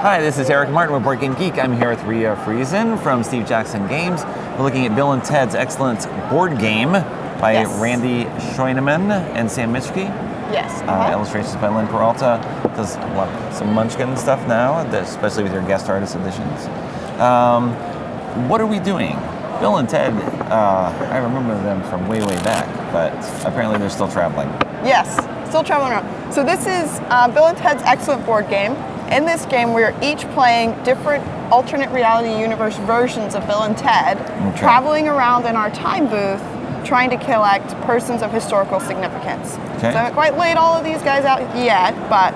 Hi, this is Eric Martin with Boardgame Geek. I'm here with Rhea Friesen from Steve Jackson Games. We're looking at Bill and Ted's Excellent Board Game by Randy Scheunemann and Sam Mischke. Yes. Illustrations by Lynn Peralta. Does some Munchkin stuff now, especially with your guest artist editions. What are we doing? Bill and Ted, I remember them from way back, but apparently they're still traveling. Yes, still traveling around. So this is Bill and Ted's Excellent Board Game. In this game, we're each playing different alternate reality universe versions of Bill and Ted, traveling around in our time booth, trying to collect persons of historical significance. So I haven't quite laid all of these guys out yet, but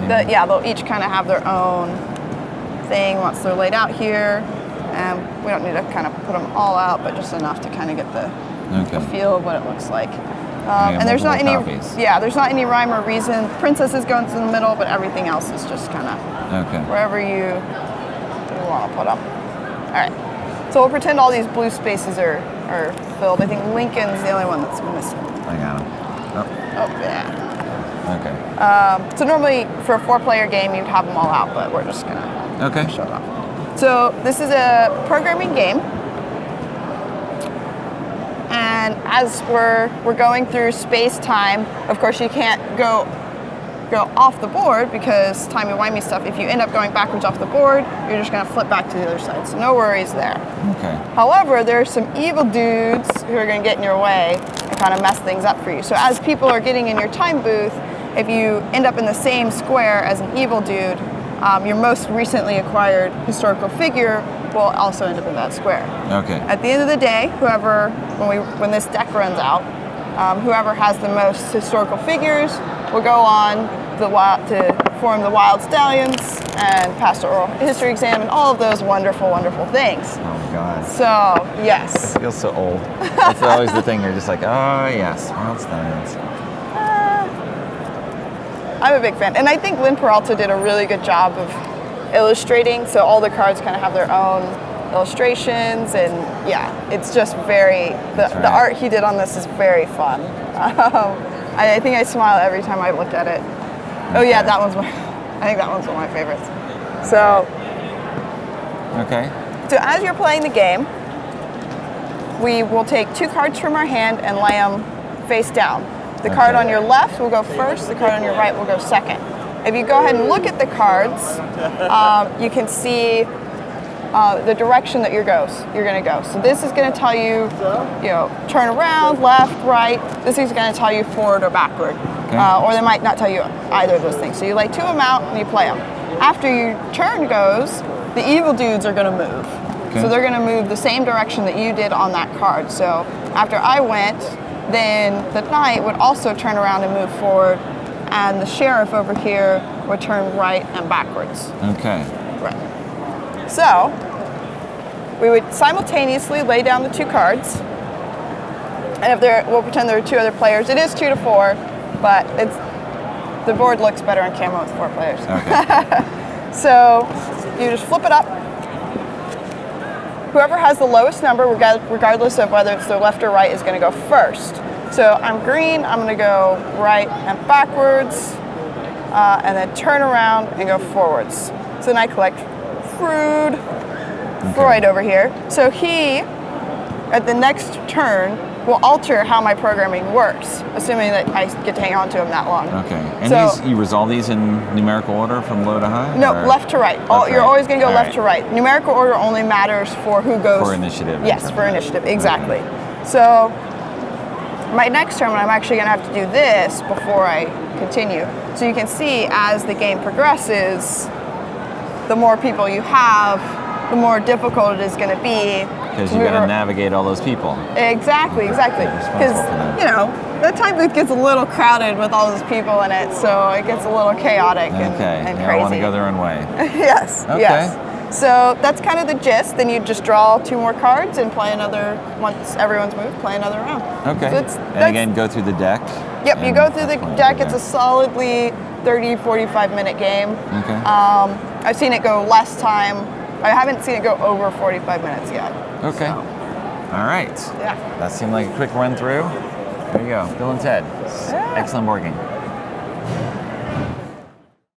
they'll each kind of have their own thing once they're laid out here. And we don't need to kind of put them all out, but just enough to kind of get the feel of what it looks like. And there's not there's not any rhyme or reason. Princess is going to the middle, but everything else is just kind of wherever you want to put them. All right. So we'll pretend all these blue spaces are filled. I think Lincoln's the only one that's missing. I got him. Oh yeah. Okay. So normally for a 4-player game, you'd have them all out, but we're just gonna show it off. So this is a programming game. And as we're going through space-time, of course you can't go off the board because timey-wimey stuff. If you end up going backwards off the board, you're just going to flip back to the other side. So no worries there. Okay. However, there are some evil dudes who are going to get in your way and kind of mess things up for you. So as people are getting in your time booth, if you end up in the same square as an evil dude, your most recently acquired historical figure will also end up in that square. Okay. At the end of the day, when this deck runs out, whoever has the most historical figures will go on to form the Wild Stallions and pass the oral history exam and all of those wonderful, wonderful things. Oh God. So yes. It feels so old. That's always the thing. You're just like, oh yes, Wild Stallions. I'm a big fan, and I think Lynn Peralta did a really good job of illustrating, so all the cards kind of have their own illustrations, and it's just the art he did on this is very fun. I think I smile every time I look at it. Oh yeah, I think that one's one of my favorites. So so as you're playing the game, we will take 2 cards from our hand and lay them face down. The card on your left will go first, the card on your right will go second. If you go ahead and look at the cards, you can see the direction that you're going to go. So this is going to tell you, turn around, left, right. This is going to tell you forward or backward. Or they might not tell you either of those things. So you lay 2 of them out and you play them. After your turn goes, the evil dudes are going to move. So they're going to move the same direction that you did on that card. So after I went, then the knight would also turn around and move forward, and the sheriff over here would turn right and backwards. Okay. Right. So we would simultaneously lay down the 2 cards, and we'll pretend there are 2 other players. It is 2 to 4, but the board looks better on camera with 4 players. Okay. So you just flip it up. Whoever has the lowest number, regardless of whether it's their left or right, is going to go first. So I'm green, I'm going to go right and backwards, and then turn around and go forwards. So then I collect Freud over here. So he, at the next turn, will alter how my programming works, assuming that I get to hang on to him that long. Okay. And you resolve these in numerical order from low to high? No, left to right. You're always going to go left to right. Numerical order only matters for who goes... For initiative. Yes, for initiative, exactly. So my next turn, I'm actually going to have to do this before I continue. So you can see as the game progresses, the more people you have, the more difficult it is going to be. Because you've got to navigate all those people. Exactly. Because, the time booth gets a little crowded with all those people in it, so it gets a little chaotic and crazy. They all want to go their own way. Yes. So that's kind of the gist. Then you just draw 2 more cards and play another, once everyone's moved, play another round. Okay. So and again, go through the deck. Yep, you go through the deck. It's a solidly 30, 45-minute game. Okay. I've seen it go less time. I haven't seen it go over 45 minutes yet. Okay. So. All right. Yeah. That seemed like a quick run through. There you go. Bill and Ted. Excellent board game.